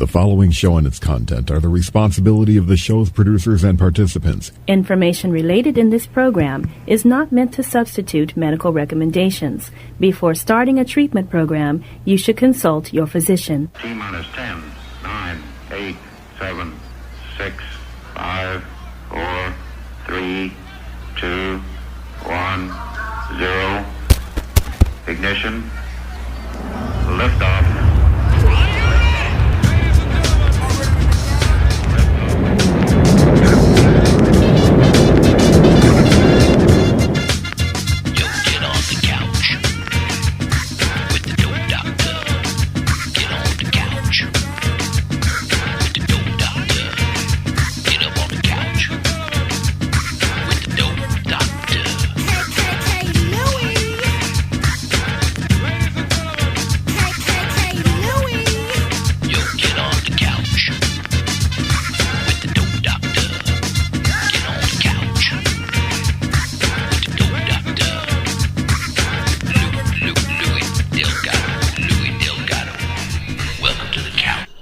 The following show and its content are the responsibility of the show's producers and participants. Information related in this program is not meant to substitute medical recommendations. Before starting a treatment program, you should consult your physician. T-minus 10, 9, 8, 7, 6, 5, 4, 3, 2, 1, 0. Ignition. Liftoff.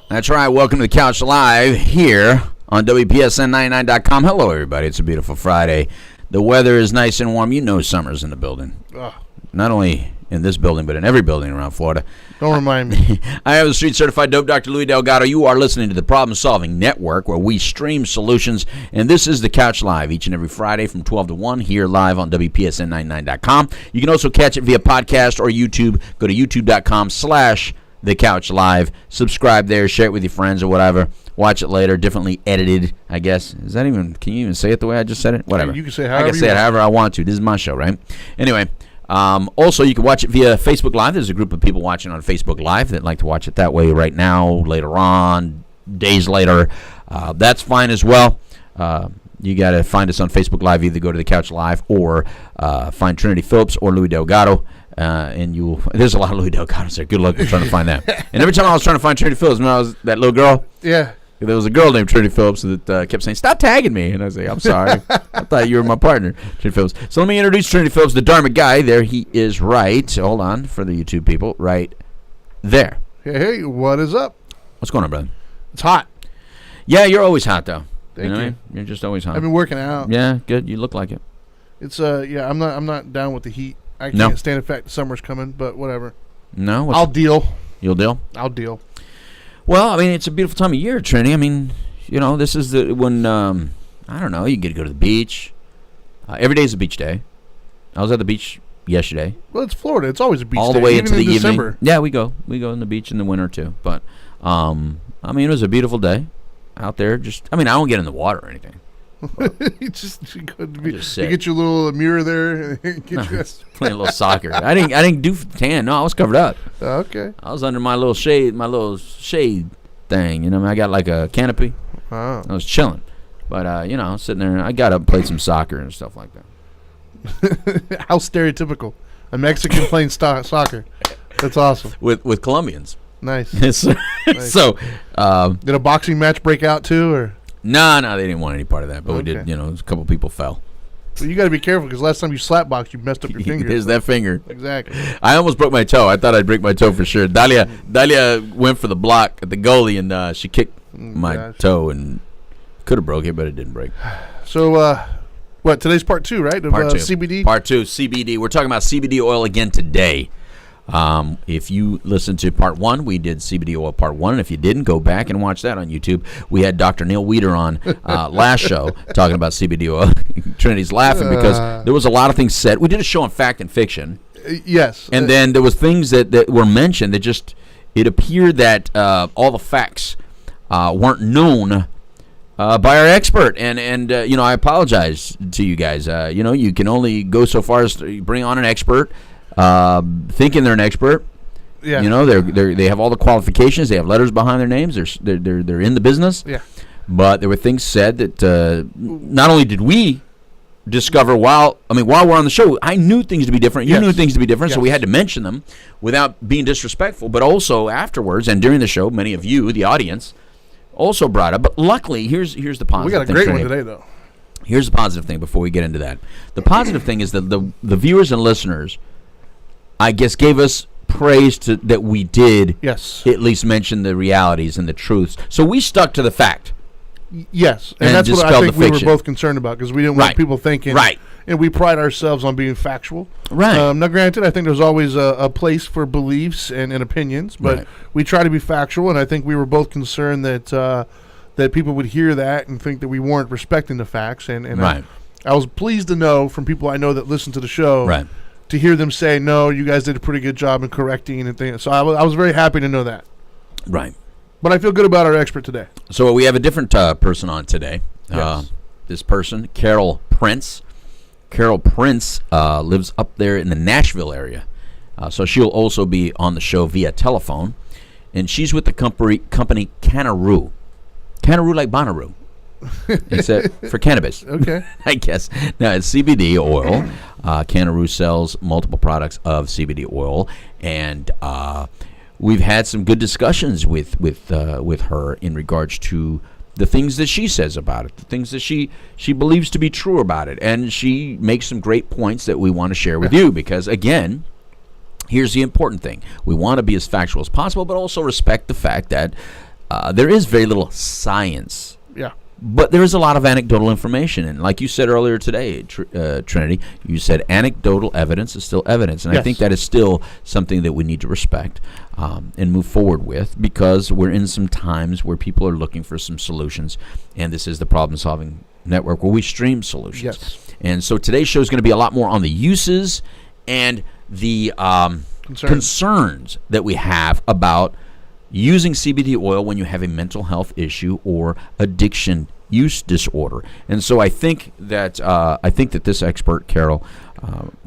That's right. Welcome to the Couch Live here on WPSN99.com. Hello, everybody. It's a beautiful Friday. The weather is nice and warm. You know summer's in the building. Ugh. Not only in this building, but in every building around Florida. Don't remind me. I am the street-certified dope Dr. Louis Delgado. You are listening to the Problem Solving Network, where we stream solutions. And this is the Couch Live each and every Friday from 12 to 1 here live on WPSN99.com. You can also catch it via podcast or YouTube. Go to youtube.com/The Couch Live. Subscribe there, share it with your friends or whatever. Watch it later, differently edited, I guess. Is that even, can you even say it the way I just said it? Whatever. You can say it however I can say it however I want to. This is my show, right? Anyway, also you can watch it via Facebook Live. There's a group of people watching on Facebook Live that like to watch it that way right now, later on, days later. That's fine as well. You got to find us on Facebook Live. Either go to the Couch Live or find Trinity Phillips or Louis Delgado. And there's a lot of Louis Delgados there. Good luck trying to find that. And every time I was trying to find Trinity Phillips, when I was that little girl, yeah, there was a girl named Trinity Phillips that kept saying, "Stop tagging me," and I was like, "I'm sorry, I thought you were my partner, Trinity Phillips." So let me introduce Trinity Phillips, the Dharma Guy. There he is, right. Hold on for the YouTube people, right there. Hey, what is up? What's going on, brother? It's hot. Yeah, you're always hot though. Thank you. You're just always hot. I've been working out. Yeah, good. You look like it. It's yeah. I'm not down with the heat. I can't stand the fact the summer's coming, but whatever. No, I'll deal. You'll deal. I'll deal. Well, I mean, it's a beautiful time of year, Trini. I mean, you know, this is when I don't know. You get to go to the beach. Every day is a beach day. I was at the beach yesterday. Well, it's Florida. It's always a beach day. All the way even into the in December. evening. Yeah, we go in the beach in the winter too. But I mean, it was a beautiful day out there. I mean, I don't get in the water or anything. You get your little mirror there. Playing a little soccer. I didn't do tan. No, I was covered up. Okay. I was under my little shade thing. You know, I got like a canopy. Oh. I was chilling, but you know, sitting there. I got up, and played some soccer and stuff like that. How stereotypical! A Mexican playing soccer. That's awesome. With Colombians. Nice. Nice. So, did a boxing match break out too, or? No, they didn't want any part of that. But we did. You know, a couple people fell. Well, you got to be careful because last time you slap boxed, you messed up your finger. There's that finger. Exactly. I almost broke my toe. I thought I'd break my toe for sure. Dalia went for the block at the goalie, and she kicked my toe and could have broke it, but it didn't break. So, what? Today's part 2, right? Of, part 2. CBD? Part 2, CBD. We're talking about CBD oil again today. If you listened to part 1, we did CBD oil part 1, and if you didn't, go back and watch that on YouTube. We had Dr. Neil Weeder on last show talking about CBD oil. Trinity's laughing because there was a lot of things said. We did a show on fact and fiction. Yes. And then there was things that were mentioned that just, it appeared that all the facts weren't known by our expert. And you know, I apologize to you guys. You know, you can only go so far as to bring on an expert. Thinking they're an expert, yeah. You know, they have all the qualifications. They have letters behind their names. They're in the business. Yeah. But there were things said that not only did we discover while we're on the show, I knew things to be different. You knew things to be different, so we had to mention them without being disrespectful. But also afterwards and during the show, many of you, the audience, also brought up. But luckily, here's the positive. We got a great one today, though. Here's the positive thing before we get into that. The positive thing is that the viewers and listeners, I guess, gave us praised that we did Yes. at least mention the realities and the truths. So we stuck to the fact. Yes, and And that's what I dispel think the we were fiction. both concerned about, because we didn't want Right. people thinking. Right. And we pride ourselves on being factual. Right. Now, granted, I think there's always a place for beliefs and opinions, but Right. we try to be factual, and I think we were both concerned that that people would hear that and think that we weren't respecting the facts. And Right. I was pleased to know from people I know that listen to the show, Right. to hear them say, no, you guys did a pretty good job in correcting and things. So I was very happy to know that. Right. But I feel good about our expert today. So we have a different person on today. Yes. This person, Carol Prince. Carol Prince lives up there in the Nashville area. So she'll also be on the show via telephone. And she's with the company Cannaroo. Cannaroo like Bonnaroo. Except for cannabis. Okay. I guess. Now, it's CBD oil. Cannaroo sells multiple products of CBD oil. And we've had some good discussions with her in regards to the things that she says about it, the things that she believes to be true about it. And she makes some great points that we want to share with you because, again, here's the important thing. We want to be as factual as possible, but also respect the fact that there is very little science. Yeah. But there is a lot of anecdotal information. And like you said earlier today, Trinity, you said anecdotal evidence is still evidence. And Yes. I think that is still something that we need to respect and move forward with, because we're in some times where people are looking for some solutions. And this is the problem-solving network where we stream solutions. Yes. And so today's show is going to be a lot more on the uses and the concerns that we have about using CBD oil when you have a mental health issue or addiction use disorder. And so I think that this expert, Carol,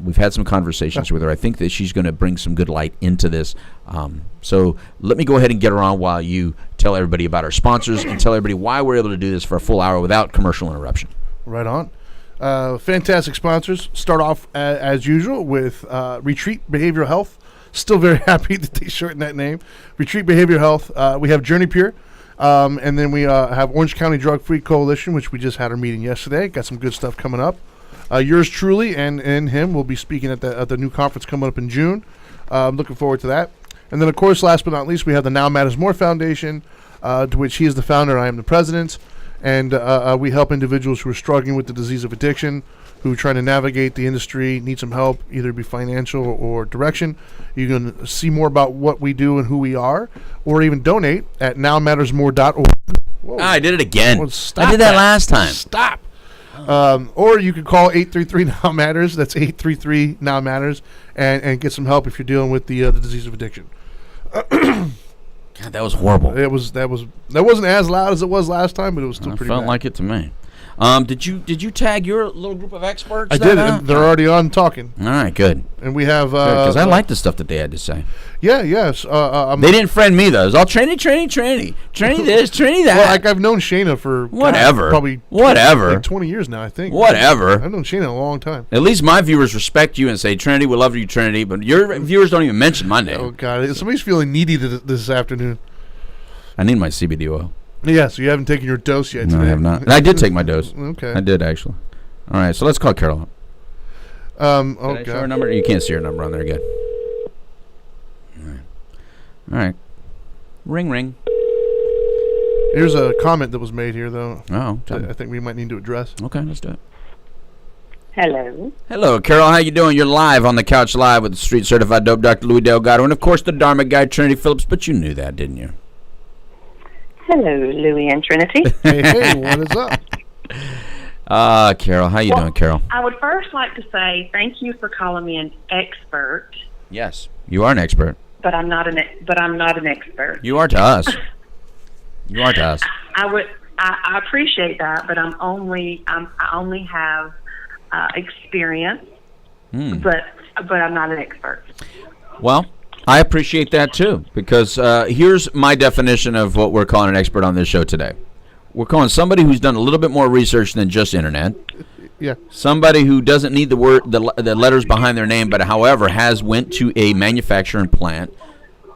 we've had some conversations with her. I think that she's going to bring some good light into this. So let me go ahead and get her on while you tell everybody about our sponsors and tell everybody why we're able to do this for a full hour without commercial interruption. Right on. Fantastic sponsors. Start off as usual with Retreat Behavioral Health. Still very happy that they shortened that name. Retreat Behavioral Health. We have Journey Pure. And then we have Orange County Drug Free Coalition, which we just had our meeting yesterday. Got some good stuff coming up. Yours truly and him will be speaking at the new conference coming up in June. I'm looking forward to that. And then, of course, last but not least, we have the Now Matters More Foundation, to which he is the founder and I am the president. And we help individuals who are struggling with the disease of addiction, who are trying to navigate the industry, need some help, either be financial or direction. You can see more about what we do and who we are, or even donate at nowmattersmore.org. Whoa. I did it again. Well, stop I did that last time. Stop. Or you could call 833-NOW-MATTERS. That's 833-NOW-MATTERS, and get some help if you're dealing with the disease of addiction. God, that was horrible. That wasn't as loud as it was last time, but it was still pretty felt bad. like it to me. Did you tag your little group of experts? I did, and they're already on talking. All right, good. And we have Because I like the stuff that they had to say. yes. They didn't friend me though. It was all Trinity this, Trinity that. Well, I've known Shayna for Whatever. probably Whatever. 20 years now, I think. Whatever. I've known Shayna a long time. At least my viewers respect you and say, Trinity, we love you, Trinity. But your viewers don't even mention my name. Oh God, somebody's feeling needy this afternoon. I need my CBD oil. Yeah, so you haven't taken your dose yet No, today. I have not. I did take my dose. Okay. I did, actually. All right, so let's call Carol. Did I show her God. number? You can't see her number on there. Good. All right. Ring, ring. Here's a comment that was made here, though. Oh, I think we might need to address. okay, let's do it. Hello. Hello, Carol. How you doing? You're live on the couch live with the street certified dope Dr. Louis Delgado, and of course the Dharma Guy Trinity Phillips. But you knew that, didn't you? Hello, Louis and Trinity. Hey, what is up? Carol, how you doing, Carol? I would first like to say thank you for calling me an expert, Yes, you are an expert. but I'm not an expert. You are to us. You are to us. I appreciate that, but I only have experience, but I'm not an expert. Well, I appreciate that too, because here's my definition of what we're calling an expert on this show today. We're calling somebody who's done a little bit more research than just internet. Yeah. Somebody who doesn't need the letters behind their name, but however has went to a manufacturing plant,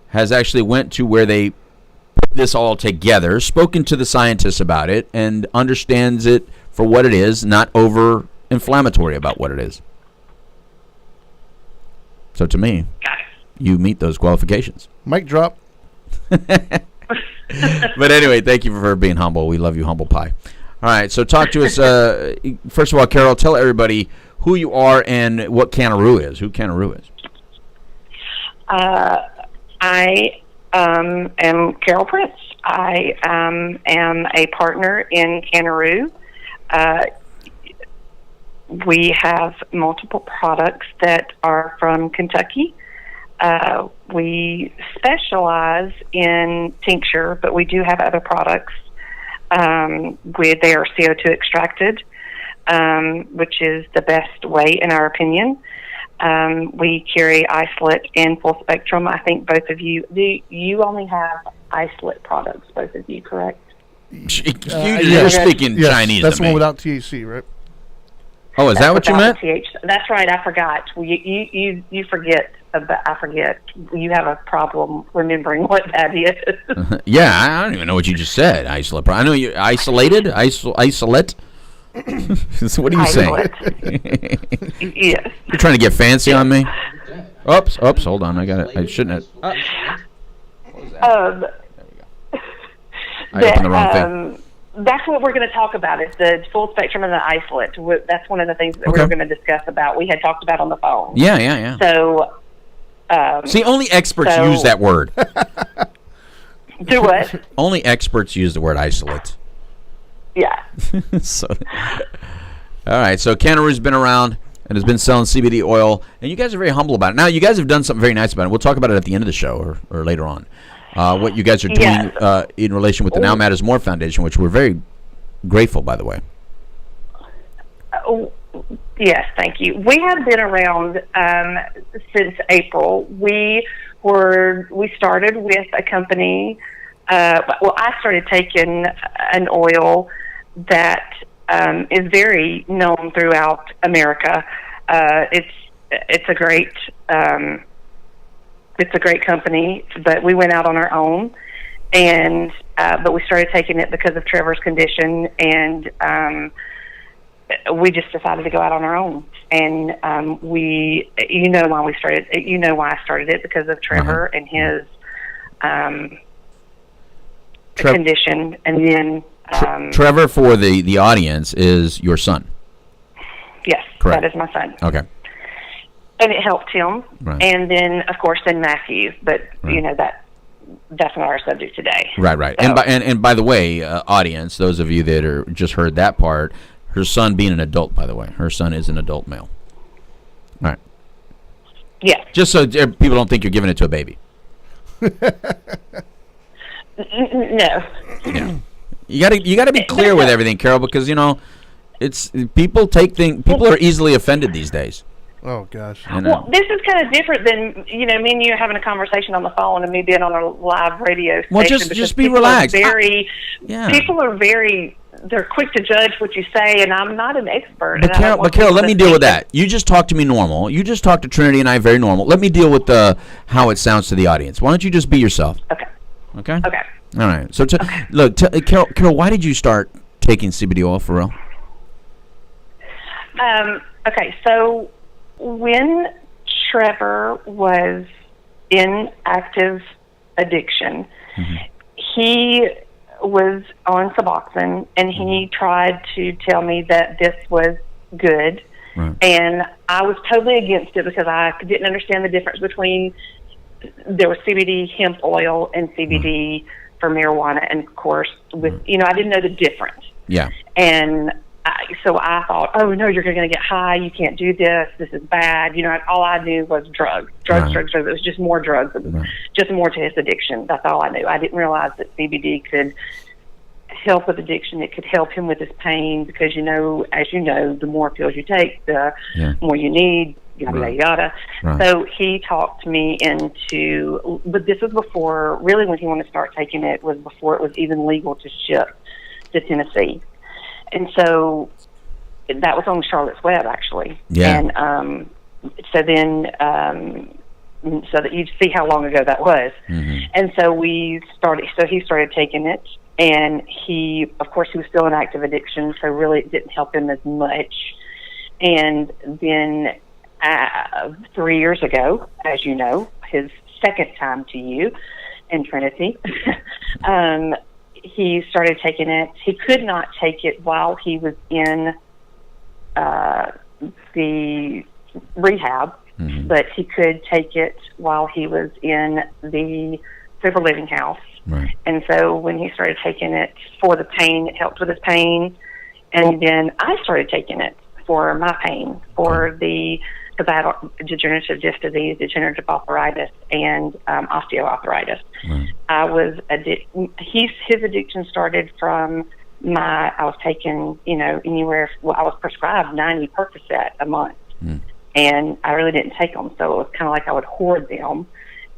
has actually went to where they put this all together, spoken to the scientists about it, and understands it for what it is, not over-inflammatory about what it is. So to me, you meet those qualifications. Mic drop. But anyway, thank you for being humble. We love you, humble pie. All right, so talk to us. First of all, Carol, tell everybody who you are and what Cannaroo is. Who Cannaroo is. I am Carol Prince. I am a partner in Cannaroo. We have multiple products that are from Kentucky. We specialize in tincture, but we do have other products. They are CO2 extracted, which is the best way in our opinion. We carry isolate and full spectrum. I think both of you, you only have isolate products, both of you, correct? You're speaking Chinese. That's to the me. one without THC, right? Oh, is that what you meant? That's right. I forgot. You forget. I forget. You have a problem remembering what that is. Yeah, I don't even know what you just said. Isolate. I know you isolated. Isolate. So what are you saying? Yes. You're trying to get fancy on me. Oops. Hold on. I got it. I shouldn't have. There we go. I opened the wrong thing. That's what we're going to talk about, is the full spectrum and the isolate. That's one of the things that we're going to discuss about. We had talked about on the phone. Yeah. So, see, only experts use that word. Do what? Only experts use the word isolate. Yeah. So, all right. So Cannaroo's been around and has been selling CBD oil, and you guys are very humble about it. Now, you guys have done something very nice about it. We'll talk about it at the end of the show or later on. What you guys are doing in relation with the Now Matters More Foundation, which we're very grateful, by the way. Yes, thank you. We have been around since April. We started with a company. I started taking an oil that is very known throughout America. It's a great. It's a great company, but we went out on our own, and but we started taking it because of Trevor's condition, and we just decided to go out on our own. And you know why I started it, because of Trevor and his condition, and then Trevor, for the audience, is your son. Yes, correct. That is my son. Okay. And it helped him, right. And then of course Matthew, but right. You know that's not our subject today. Right. So. And by the way, audience, those of you that are just heard that part, her son being an adult. By the way, her son is an adult male. All right. Yeah. Just so people don't think you're giving it to a baby. No. Yeah. You got to be clear with everything, Carol, because it's people are easily offended these days. Oh gosh. Well, this is kind of different than me and you having a conversation on the phone and me being on a live radio station. Well, just be relaxed. People are very. They're quick to judge what you say, and I'm not an expert. But Carol, let me deal with that. You just talk to me normal. You just talk to Trinity and I very normal. Let me deal with how it sounds to the audience. Why don't you just be yourself? Okay. Okay. All right. So look, Carol, why did you start taking CBD oil for real? Okay, so when Trevor was in active addiction, he was on Suboxone, and he tried to tell me that this was good, right. And I was totally against it because I didn't understand the difference between there was CBD hemp oil and CBD for marijuana, and of course, with I didn't know the difference. Yeah, and so I thought, oh no, you're going to get high. You can't do this. This is bad. All I knew was drugs. It was just more drugs. It was just more to his addiction. That's all I knew. I didn't realize that CBD could help with addiction. It could help him with his pain because, as you know, the more pills you take, the more you need, yada, yada. Right. So he talked me into, but this was before, really when he wanted to start taking it was before it was even legal to ship to Tennessee. And so that was on Charlotte's Web, actually. Yeah. And so that you'd see how long ago that was. And so he started taking it, and of course, he was still in active addiction, so really it didn't help him as much. And then 3 years ago, as you know, his second time to you in Trinity. He started taking it. He could not take it while he was in the rehab, but he could take it while he was in the sober living house. Right. And so when he started taking it for the pain, it helped with his pain. And then I started taking it for my pain, because I had degenerative disc disease, degenerative arthritis, and osteoarthritis. Right. I was his addiction started from I was taking, anywhere. Well, I was prescribed 90 Percocet a month, and I really didn't take them, so it was kind of like I would hoard them,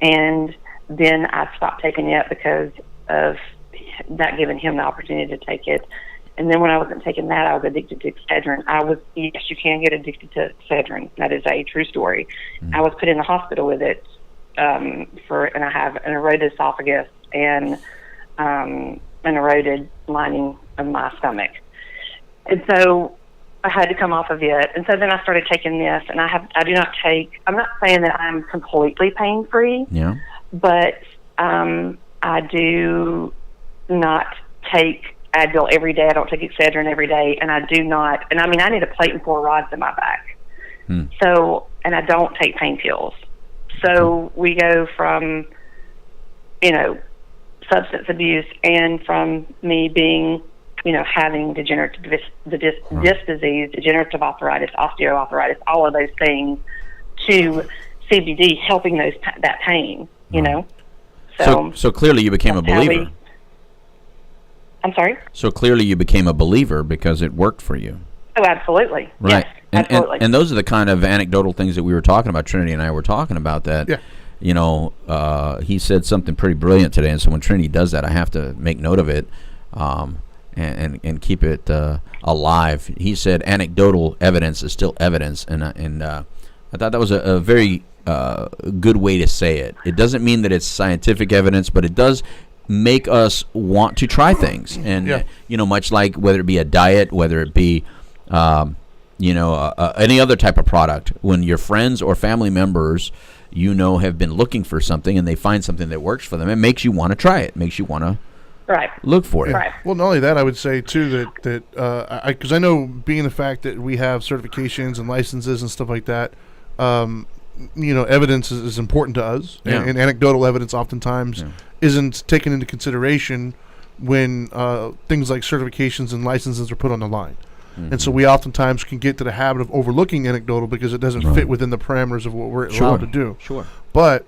and then I stopped taking it because of not giving him the opportunity to take it. And then when I wasn't taking that, I was addicted to Excedrin. Yes, you can get addicted to Excedrin. That is a true story. I was put in the hospital with it, and I have an eroded esophagus and an eroded lining of my stomach. And so I had to come off of it. And so then I started taking this, and I'm not saying that I'm completely pain-free, but I do not take Advil every day. I don't take Excedrin every day, and I do not. And I mean, I need a plate and 4 rods in my back. So, and I don't take pain pills. So we go from, substance abuse, and from me being, having degenerative disc disease, degenerative arthritis, osteoarthritis, all of those things, to CBD helping that pain. So clearly you became a believer. I'm sorry? So clearly you became a believer because it worked for you. Oh, absolutely. Right. Yes, absolutely. And those are the kind of anecdotal things that we were talking about, Trinity and I were talking about that. Yeah. He said something pretty brilliant today, and so when Trinity does that, I have to make note of it and keep it alive. He said anecdotal evidence is still evidence, and I thought that was a very good way to say it. It doesn't mean that it's scientific evidence, but it does make us want to try things, and much like whether it be a diet, whether it be any other type of product, when your friends or family members have been looking for something and they find something that works for them, it makes you want to try it, makes you want to look for it. Right. Well, not only that, I would say too that because I know, being the fact that we have certifications and licenses and stuff like that, evidence is important to us, and anecdotal evidence oftentimes isn't taken into consideration when things like certifications and licenses are put on the line. And so we oftentimes can get to the habit of overlooking anecdotal because it doesn't fit within the parameters of what we're allowed to do. Sure. But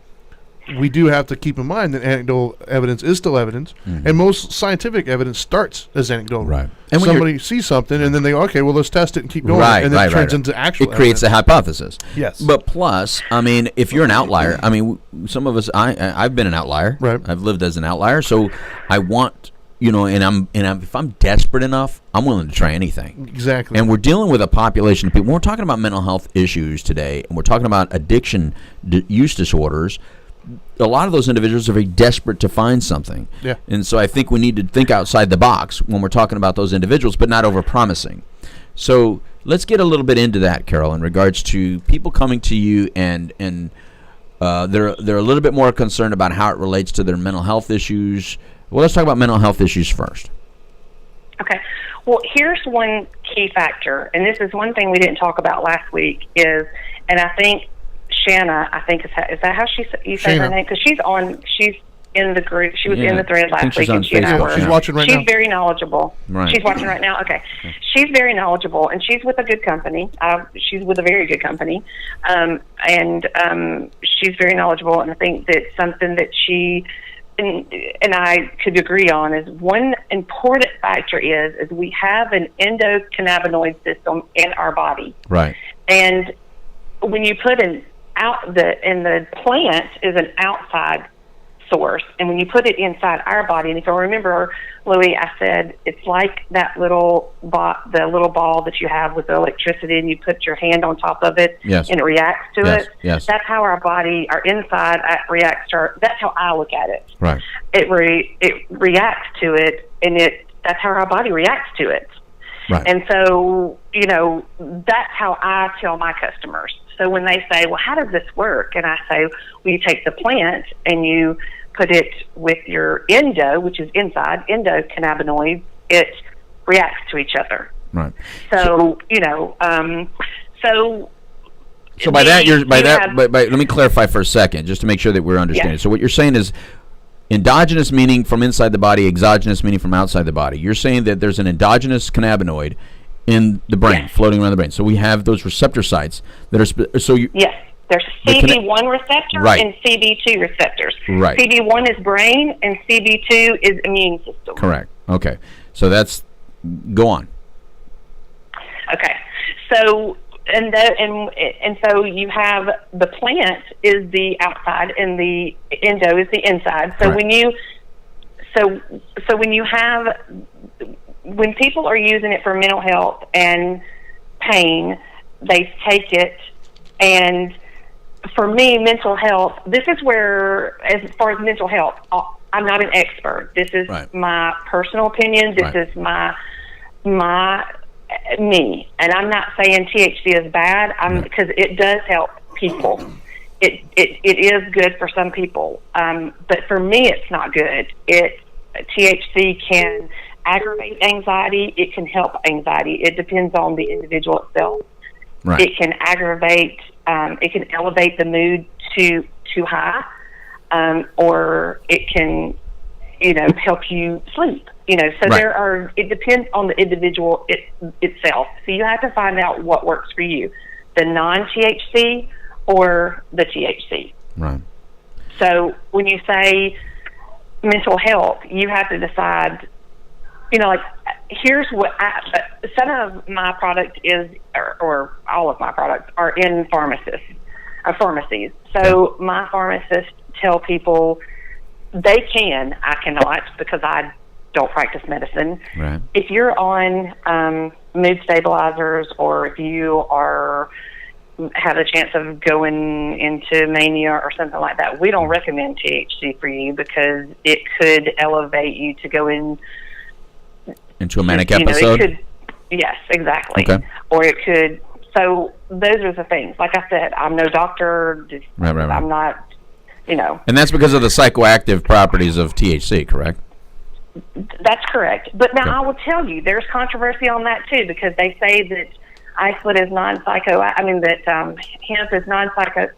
we do have to keep in mind that anecdotal evidence is still evidence, and most scientific evidence starts as anecdotal. Right. And somebody sees something, and then they go, okay, well, let's test it and keep going. And then it turns into actual evidence. It creates a hypothesis. Yes. But plus, I mean, if you're an outlier, I mean, some of us, I've been an outlier. Right. I've lived as an outlier, so I want, if I'm desperate enough, I'm willing to try anything. Exactly. And we're dealing with a population of people. When we're talking about mental health issues today, and we're talking about addiction use disorders, a lot of those individuals are very desperate to find something. Yeah. And so I think we need to think outside the box when we're talking about those individuals, but not over-promising. So let's get a little bit into that, Carol, in regards to people coming to you and they're a little bit more concerned about how it relates to their mental health issues. Well, let's talk about mental health issues first. Okay. Well, here's one key factor, and this is one thing we didn't talk about last week, and I think Shanna, is that how you say her name? Because she's in the group. She was in the thread last week, and she and I were. She's watching right now. She's very knowledgeable. Right. She's watching right now. Okay. She's very knowledgeable, and she's with a good company. She's with a very good company, and she's very knowledgeable. And I think that something that she and I could agree on is one important factor is we have an endocannabinoid system in our body. Right. And when you put the plant is an outside source, and when you put it inside our body, and if I remember, Louie, I said it's like that little ball that you have with the electricity, and you put your hand on top of it, yes, and it reacts to yes, it. Yes. That's how our body, our inside, reacts to. That's how I look at it. Right. It reacts to it, and that's how our body reacts to it. Right. And so, that's how I tell my customers. So when they say, well, how does this work? And I say, well, you take the plant and you put it with your endo, which is inside, endocannabinoids, it reacts to each other. Right. So, So by that, let me clarify for a second, just to make sure that we're understanding. Yes. So what you're saying is endogenous meaning from inside the body, exogenous meaning from outside the body. You're saying that there's an endogenous cannabinoid in the brain, floating around the brain. So we have those receptor sites that are yes, there's CB1 receptor and CB2 receptors. Right. CB1 is brain and CB2 is immune system. Correct. Okay. So go on. Okay. So and so you have the plant is the outside and the endo is the inside. So when people are using it for mental health and pain, they take it. And for me, mental health, this is where, as far as mental health, I'm not an expert. This is my personal opinion. This is my me, and I'm not saying THC is bad. Because it does help people. It is good for some people, but for me, it's not good. THC can aggravate anxiety. It can help anxiety. It depends on the individual itself. Right. It can aggravate. It can elevate the mood too high, or it can, help you sleep. It depends on the individual itself. So you have to find out what works for you, the non-THC or the THC. Right. So when you say mental health, you have to decide, here's what some of my product is, or all of my products are in pharmacies. So my pharmacists tell people I cannot, because I don't practice medicine. Right. If you're on mood stabilizers, or if you have a chance of going into mania or something like that, we don't recommend THC for you, because it could elevate you to go into a manic episode. Yes, exactly. Okay. Or it could. So those are the things. Like I said, I'm no doctor. Right. I'm not. And that's because of the psychoactive properties of THC, correct? That's correct. But now I will tell you, there's controversy on that too, because they say that isolate is non-psycho. I mean that hemp is non-psycho.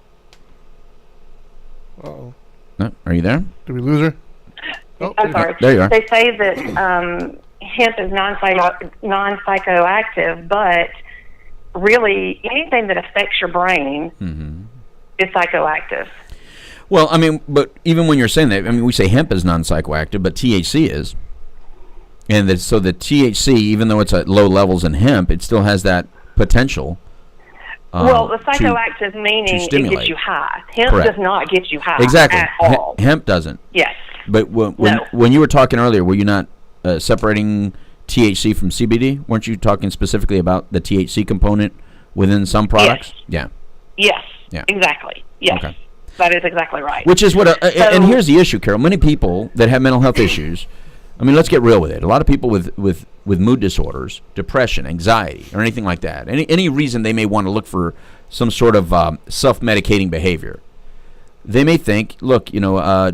Uh-oh. No, are you there? Did we lose her? Oh, I'm sorry. There you are. They say that hemp is non-psychoactive, but really anything that affects your brain is psychoactive. Well, I mean, but even when you're saying that, I mean, we say hemp is non-psychoactive, but THC is. And so the THC, even though it's at low levels in hemp, it still has that potential. Well, the psychoactive meaning it gets you high. Hemp does not get you high at all. Hemp doesn't. Yes. But when you were talking earlier, were you not separating THC from CBD? Weren't you talking specifically about the THC component within some products? Yes. Yeah. Yes. Yeah. Exactly. Yes. Okay. That is exactly right. Which is what, and here's the issue, Carol. Many people that have mental health issues, I mean, let's get real with it. A lot of people with mood disorders, depression, anxiety, or anything like that, any reason they may want to look for some sort of self-medicating behavior, they may think, look,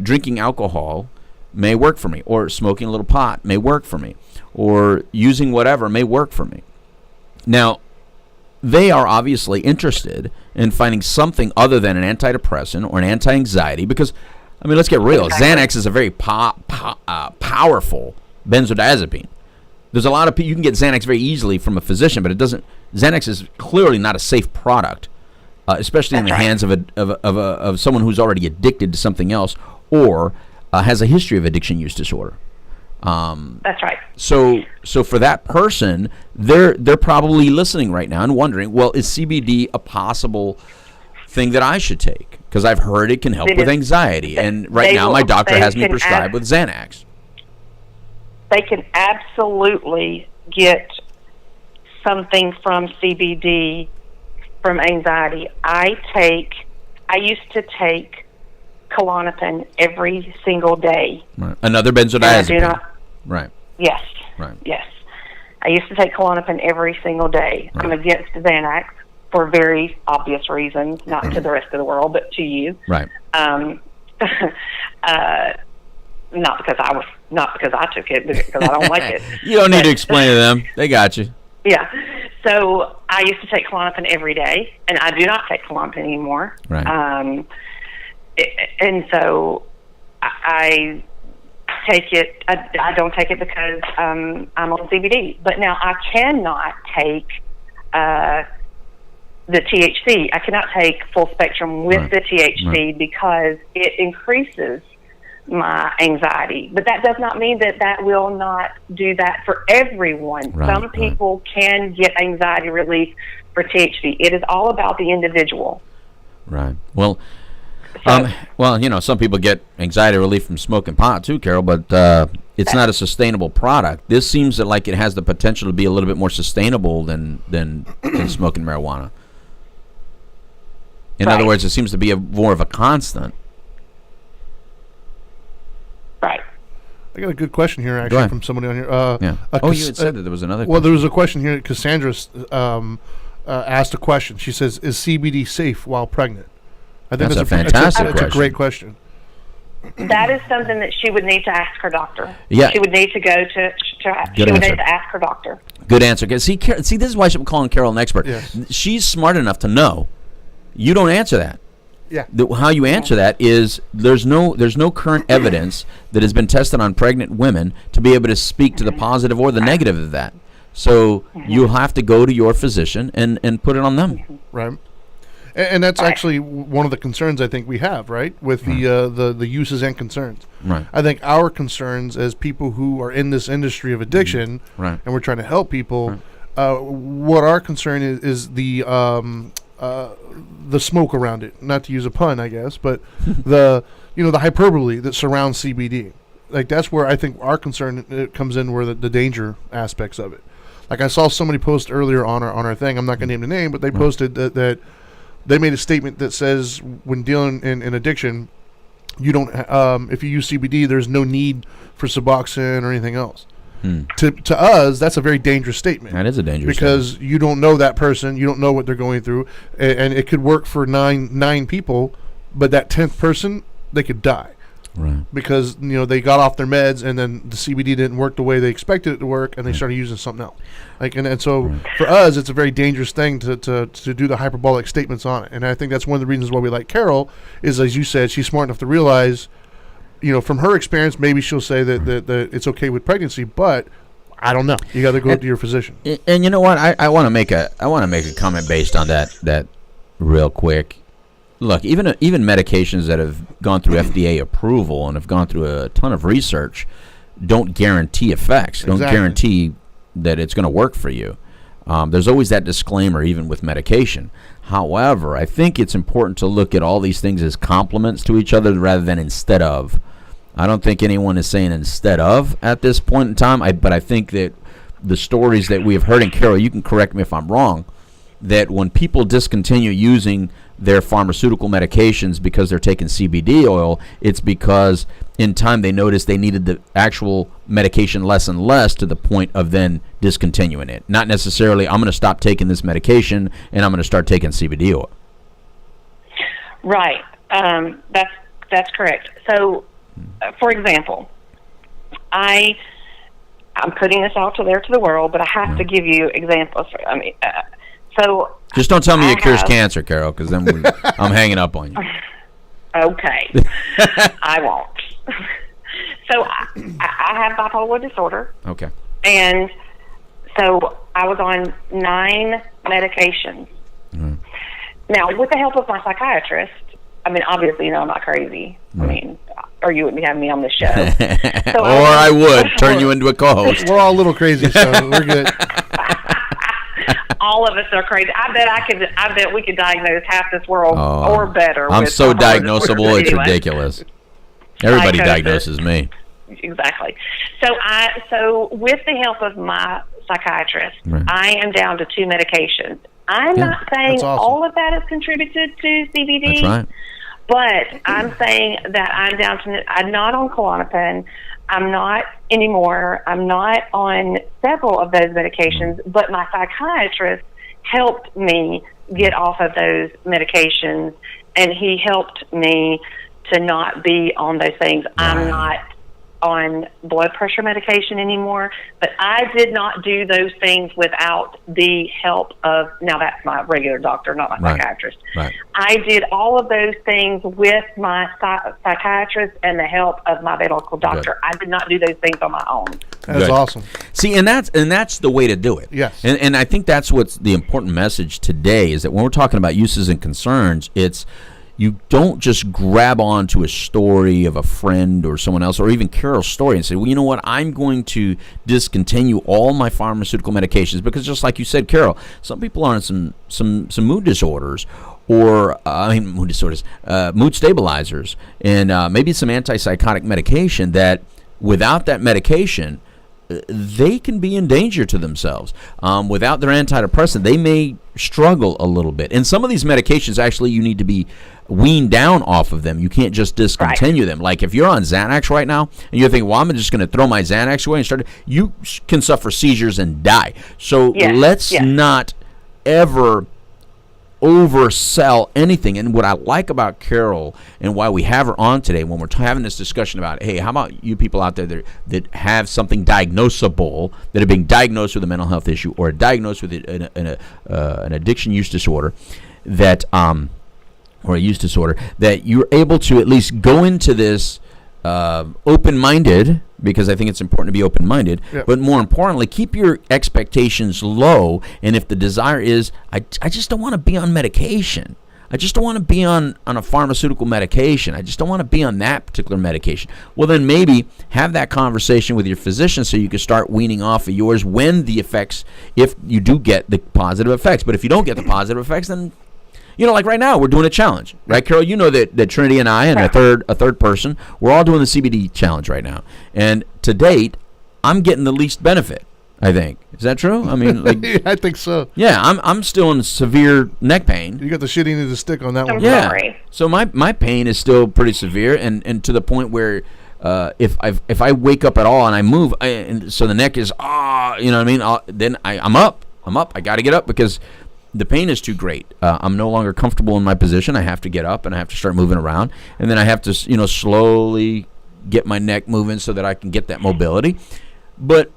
drinking alcohol may work for me, or smoking a little pot may work for me, or using whatever may work for me. Now, they are obviously interested in finding something other than an antidepressant or an anti-anxiety, because, I mean, let's get real. Exactly. Xanax is a very powerful benzodiazepine. There's a lot of people, you can get Xanax very easily from a physician, but Xanax is clearly not a safe product, especially in the hands of someone who's already addicted to something else, or has a history of addiction use disorder. That's right. So for that person, they're probably listening right now and wondering, well, is CBD a possible thing that I should take? Because I've heard it can help with anxiety, and right now my doctor has me prescribed with Xanax. They can absolutely get something from CBD from anxiety. I used to take Klonopin every single day. Right. Another benzodiazepine. Right. Yes. Right. Yes. I used to take Klonopin every single day. Right. I'm against Xanax. for very obvious reasons, not to the rest of the world, but to you. Right. Not because I took it, because I don't like it. You don't need to explain to them. They got you. Yeah. So I used to take Klonopin every day, and I do not take Klonopin anymore. Right. And so I take it. I don't take it because I'm on CBD. But now I cannot take the THC. I cannot take full spectrum with the THC because it increases my anxiety. But that does not mean that will not do that for everyone. Some people can get anxiety relief for THC. It is all about the individual. Right. Well, some people get anxiety relief from smoking pot too, Carol, but it's not a sustainable product. This seems like it has the potential to be a little bit more sustainable than smoking marijuana. In other words, it seems to be more of a constant. Right. I got a good question here, actually, from somebody on here. You had said that there was another question. Well, there was a question here. Cassandra asked a question. She says, is CBD safe while pregnant? I think that's a fantastic question. That's a great question. That is something that she would need to ask her doctor. Yeah. She would need to go to she would need to ask her doctor. Good answer. See, this is why I'm calling Carol an expert. Yes. She's smart enough to know. You don't answer that. Yeah. How you answer that is there's no current evidence that has been tested on pregnant women to be able to speak to the positive or the negative of that. So you'll have to go to your physician and put it on them. Right. And that's actually one of the concerns I think we have, right, with the uses and concerns. Right. I think our concerns as people who are in this industry of addiction, right, and we're trying to help people, what our concern is the smoke around it. Not to use a pun, I guess, but the hyperbole that surrounds CBD. Like, that's where I think our concern comes in, where the danger aspects of it. Like, I saw somebody post earlier on our thing. I'm not going to name the name, but they posted that they made a statement that says when dealing in addiction, you don't if you use CBD, there's no need for Suboxone or anything else. To us, that's a very dangerous statement. That is a dangerous because statement. You don't know that person, you don't know what they're going through, and it could work for nine people, but that 10th person, they could die. Right. Because they got off their meds and then the CBD didn't work the way they expected it to work, and they started using something else. And so for us, it's a very dangerous thing to do the hyperbolic statements on it. And I think that's one of the reasons why we like Carol is, as you said, she's smart enough to realize, from her experience, maybe she'll say that it's okay with pregnancy, but I don't know. You got to go to your physician. And you know what? I want to make a comment based on that real quick. Look, even medications that have gone through FDA approval and have gone through a ton of research don't guarantee effects. Don't guarantee that it's going to work for you. There's always that disclaimer, even with medication. However, I think it's important to look at all these things as complements to each other rather than instead of. I don't think anyone is saying instead of at this point in time. But I think that the stories that we have heard, and Carol, you can correct me if I'm wrong, that when people discontinue using their pharmaceutical medications because they're taking CBD oil, it's because in time they noticed they needed the actual medication less and less, to the point of then discontinuing it. Not necessarily, I'm going to stop taking this medication and I'm going to start taking CBD oil. Right. That's correct. So, for example, I'm putting this out there to the world, but I have to give you examples. So just don't tell me it cures cancer, Carol, because then I'm hanging up on you. Okay. I won't. So I have bipolar disorder. Okay. And so I was on 9 medications. Now, with the help of my psychiatrist, obviously, I'm not crazy. Or you wouldn't be having me on the show. So I would turn you into a co-host. We're all a little crazy, so we're good. All of us are crazy. I bet we could diagnose half this world or better. I'm so diagnosable, it's ridiculous. Everybody diagnoses me. Exactly. So with the help of my psychiatrist, I am down to 2 medications. I'm not saying all of that has contributed to CBD. That's right. But I'm saying that I'm not on Klonopin. I'm not anymore. I'm not on several of those medications, but my psychiatrist helped me get off of those medications, and he helped me to not be on those things. Right. I'm not on blood pressure medication anymore, but I did not do those things without the help of, now that's my regular doctor, not my psychiatrist. Right. I did all of those things with my psychiatrist and the help of my medical doctor. Good. I did not do those things on my own. That's Good. awesome. See, and that's the way to do it. Yes. And I think that's what's the important message today is that when we're talking about uses and concerns, it's you don't just grab onto a story of a friend or someone else, or even Carol's story, and say, well, you know what, I'm going to discontinue all my pharmaceutical medications, because just like you said, Carol, some people are on some mood disorders, or mood disorders, mood stabilizers, and maybe some antipsychotic medication that without that medication, they can be in danger to themselves. Without their antidepressant, they may struggle a little bit. And some of these medications, actually, you need to be weaned down off of them. You can't just discontinue them. Like if you're on Xanax right now, and you're thinking, well, I'm just going to throw my Xanax away and start, you can suffer seizures and die. So let's not ever oversell anything. And what I like about Carol and why we have her on today, when we're having this discussion about, hey, how about you people out there that have something diagnosable, that are being diagnosed with a mental health issue or diagnosed with an addiction use disorder, that or a use disorder, that you're able to at least go into this open-minded, because I think it's important to be open-minded, but more importantly, keep your expectations low. And if the desire is, I just don't want to be on medication. I just don't want to be on a pharmaceutical medication. I just don't want to be on that particular medication. Well, then maybe have that conversation with your physician so you can start weaning off of yours when the effects, if you do get the positive effects. But if you don't get the positive effects, then, you know, like right now, we're doing a challenge, right, Carol? You know that Trinity and I and a third person, we're all doing the CBD challenge right now. And to date, I'm getting the least benefit, I think. Is that true? I mean, like, I think so. Yeah, I'm still in severe neck pain. You got the shit end of the stick on that one. Yeah. So my pain is still pretty severe, and to the point where if I wake up at all and I move, and so the neck is you know what I mean? Then I'm up. I got to get up because the pain is too great. I'm no longer comfortable in my position. I have to get up and I have to start moving around, and then I have to slowly get my neck moving so that I can get that mobility. But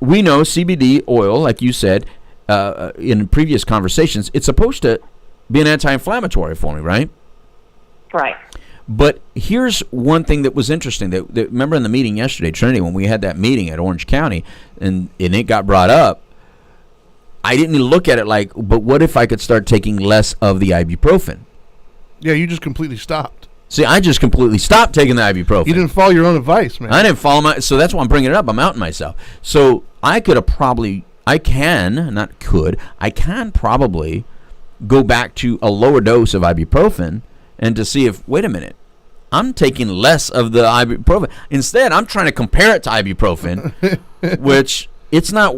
we know CBD oil, like you said in previous conversations, it's supposed to be an anti-inflammatory for me, right? Right. But here's one thing that was interesting. That remember in the meeting yesterday, Trinity, when we had that meeting at Orange County, and it got brought up, I didn't look at it like, but what if I could start taking less of the ibuprofen? Yeah, you just completely stopped. See, I just completely stopped taking the ibuprofen. You didn't follow your own advice, man. I didn't follow so that's why I'm bringing it up. I'm outing myself. So I could have I can probably go back to a lower dose of ibuprofen and to see if, wait a minute, I'm taking less of the ibuprofen. Instead, I'm trying to compare it to ibuprofen, which it's not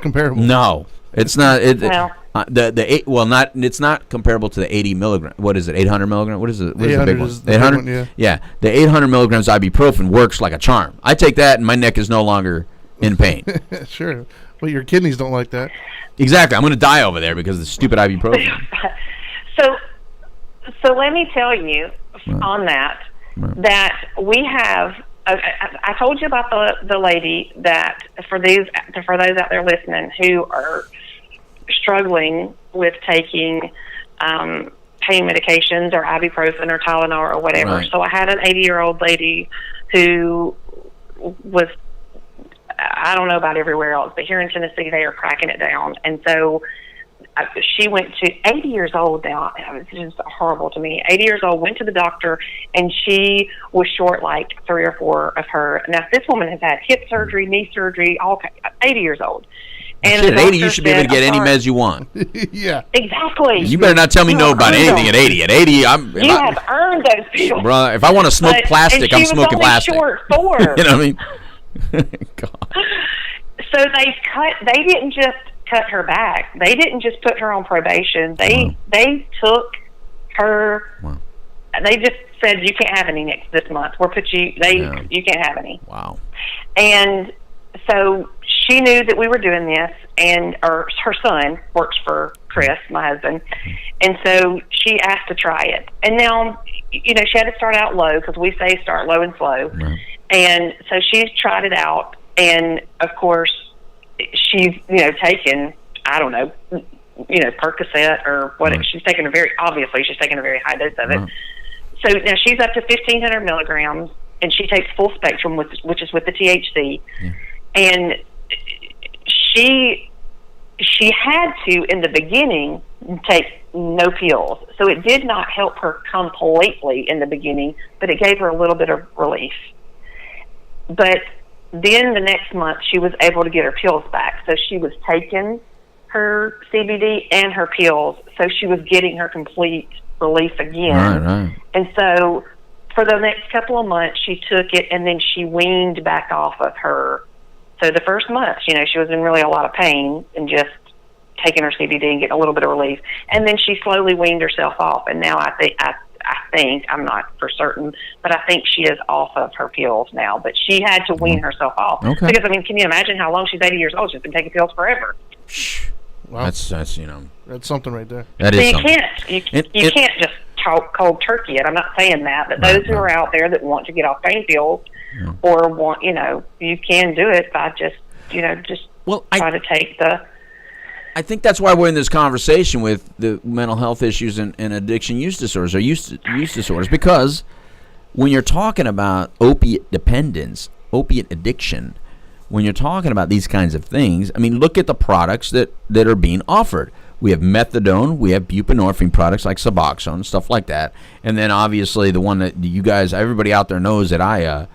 comparable. No, it's not. Well. It's not comparable to the 80 milligram. What is it? 800 milligram. What is it? What is the big one? 800. Yeah, the 800 milligrams ibuprofen works like a charm. I take that, and my neck is no longer in pain. Sure, but your kidneys don't like that. Exactly. I'm going to die over there because of the stupid ibuprofen. So let me tell you on that we have. I told you about the lady that for those out there listening who are struggling with taking pain medications or ibuprofen or Tylenol or whatever. Right. So I had an 80-year-old lady who was, I don't know about everywhere else, but here in Tennessee they are cracking it down. And so she went to 80 years old now. It was just horrible to me. 80 years old, went to the doctor, and she was short like 3 or 4 of her. Now, this woman has had hip surgery, knee surgery, 80 years old. And at 80, you should be able to get any meds you want. Yeah. Exactly. You better not tell me no about anything at 80. At 80, you have earned those people. Brother, if I want to smoke plastic, I'm smoking plastic. Short 4. You know what I mean? God. So they didn't just cut her back. They didn't just put her on probation. They took her. Wow. They just said, you can't have any next this month. You can't have any. Wow. And so she knew that we were doing this, and or her son works for Chris, my husband, and so she asked to try it. And now, she had to start out low, because we say start low and slow. Right. And so she's tried it out, and of course she's taken, I don't know, Percocet or what. Right. She's taken she's taken a very high dose of it. Right. So now she's up to 1,500 milligrams, and she takes full spectrum, which is with the THC. Yeah. And she had to, in the beginning, take no pills. So it did not help her completely in the beginning, but it gave her a little bit of relief. But then the next month, she was able to get her pills back. So she was taking her CBD and her pills, so she was getting her complete relief again. Right. And so for the next couple of months, she took it, and then she weaned back off of her. So the first month, she was in really a lot of pain and just taking her CBD and getting a little bit of relief. And then she slowly weaned herself off. And now I think, I'm not for certain, but I think she is off of her pills now. But she had to wean herself off. Okay. Because, can you imagine how long she's 80 years old? She's been taking pills forever. Wow. That's That's something right there. That So is you something. can't, you can't just cold turkey it. I'm not saying that, but those who are out there that want to get off pain pills or want, you can do it by just try to take the... I think that's why we're in this conversation with the mental health issues and addiction use disorders or use disorders, because when you're talking about opiate dependence, opiate addiction, when you're talking about these kinds of things, look at the products that are being offered. We have methadone, we have buprenorphine products like Suboxone, stuff like that, and then obviously the one that you guys, everybody out there knows that I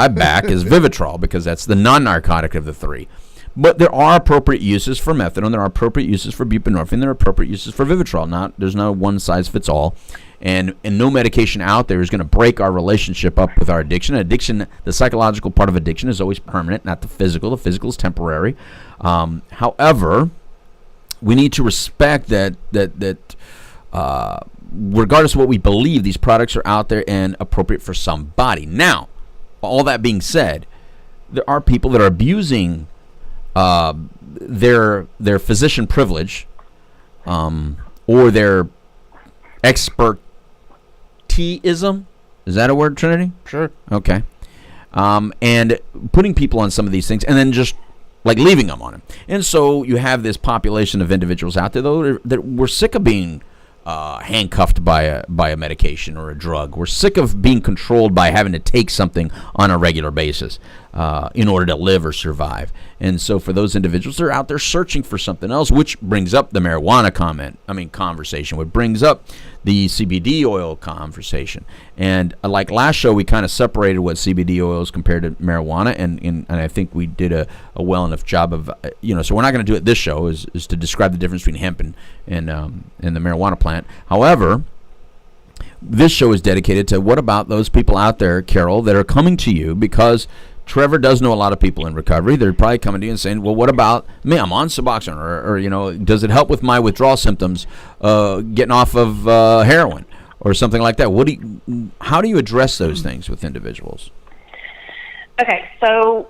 back is Vivitrol, because that's the non-narcotic of the three. But there are appropriate uses for methadone, there are appropriate uses for buprenorphine, there are appropriate uses for Vivitrol. There's no one size fits all, and no medication out there is going to break our relationship up with our addiction. Addiction, the psychological part of addiction is always permanent, not the physical. The physical is temporary. However, we need to respect that regardless of what we believe, these products are out there and appropriate for somebody. Now, all that being said, there are people that are abusing their physician privilege or their expertism. Is that a word, Trinity? Sure. Okay. And putting people on some of these things and then just leaving them on it. And so you have this population of individuals out there, though, that we're sick of being handcuffed by a medication or a drug. We're sick of being controlled by having to take something on a regular basis in order to live or survive. And so for those individuals, they're out there searching for something else, which brings up the marijuana conversation, which brings up the CBD oil conversation. And like last show, we kind of separated what CBD oil is compared to marijuana, and I think we did a well enough job of, so we're not going to do it this show, is to describe the difference between hemp and the marijuana plant. However, this show is dedicated to what about those people out there, Carol, that are coming to you because Trevor does know a lot of people in recovery. They're probably coming to you and saying, well, what about me? I'm on Suboxone, or does it help with my withdrawal symptoms, getting off of heroin or something like that? How do you address those things with individuals? Okay, so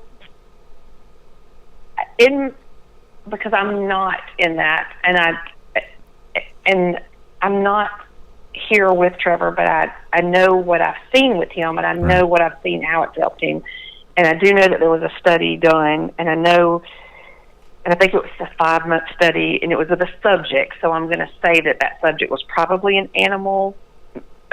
because I'm not in that, and I'm not here with Trevor, but I know what I've seen with him, and I know what I've seen how it's helped him. And I do know that there was a study done, and I think it was a 5-month study, and it was with a subject. So I'm going to say that subject was probably an animal,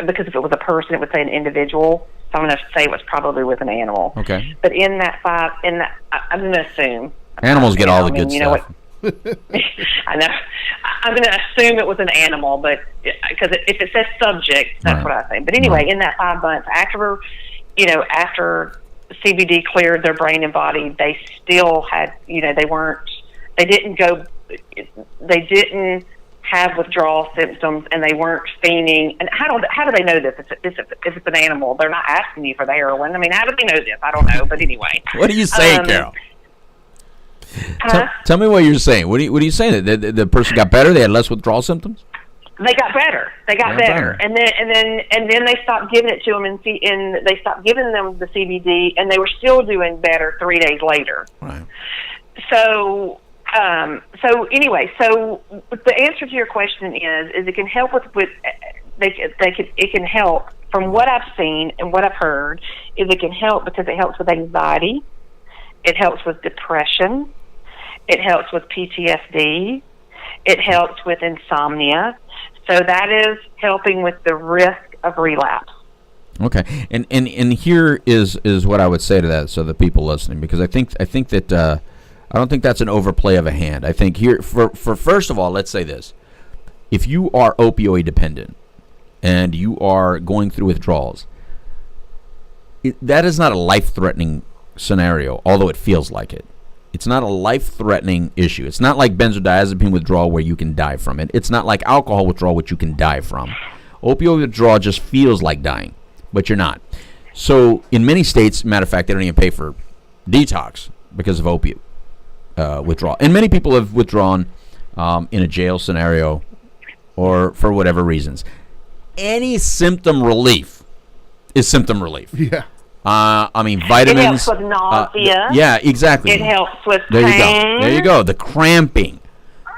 because if it was a person, it would say an individual. So I'm going to say it was probably with an animal. Okay. But I'm going to assume. Animals get all the good stuff. I know. I'm going to assume it was an animal, but because if it says subject, that's what I think. But anyway, in that 5 months, after CBD cleared their brain and body, they still had, they didn't have withdrawal symptoms, and they weren't fiending. And how do they know this? If it's an animal, they're not asking you for the heroin. How do they know this? I don't know. But anyway. What are you saying, Carol? Tell me what you're saying. What are you saying? That the person got better? They had less withdrawal symptoms? They got better. They got better. And then they stopped giving it to them, and they stopped giving them the CBD, and they were still doing better 3 days later. Right. So So anyway, so the answer to your question is it can help it can help from what I've seen and what I've heard is it can help because it helps with anxiety, it helps with depression, it helps with PTSD, it helps with insomnia. So that is helping with the risk of relapse. Okay, and here is what I would say to that, so the people listening, because I think that I don't think that's an overplay of a hand. I think here, for first of all, let's say this: if you are opioid dependent and you are going through withdrawals, that is not a life-threatening scenario, although it feels like it. It's not a life-threatening issue. It's not like benzodiazepine withdrawal where you can die from it. It's not like alcohol withdrawal, which you can die from. Opioid withdrawal just feels like dying, but you're not. So in many states, matter of fact, they don't even pay for detox because of opiate withdrawal. And many people have withdrawn in a jail scenario or for whatever reasons. Any symptom relief is symptom relief. Yeah. I mean, vitamins. It helps with nausea. Yeah, exactly. It helps with There you pain. go. There you go. The cramping,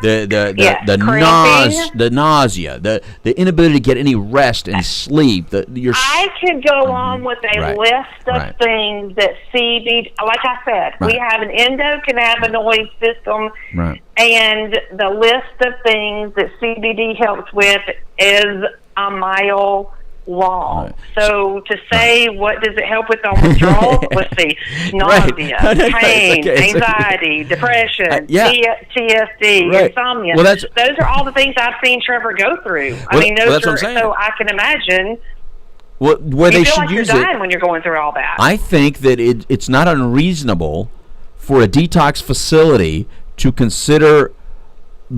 the nausea, the inability to get any rest and sleep. I could go on with a list of things that CBD. Like I said, we have an endocannabinoid system, and the list of things that CBD helps with is a mile long. So to say what does it help with on withdrawal? Let's see: nausea, pain, anxiety, depression, TSD, insomnia. Well, those are all the things I've seen Trevor go through. I mean, those are so I can imagine. Where they should like use you're it dying when you're going through all that. I think that it's not unreasonable for a detox facility to consider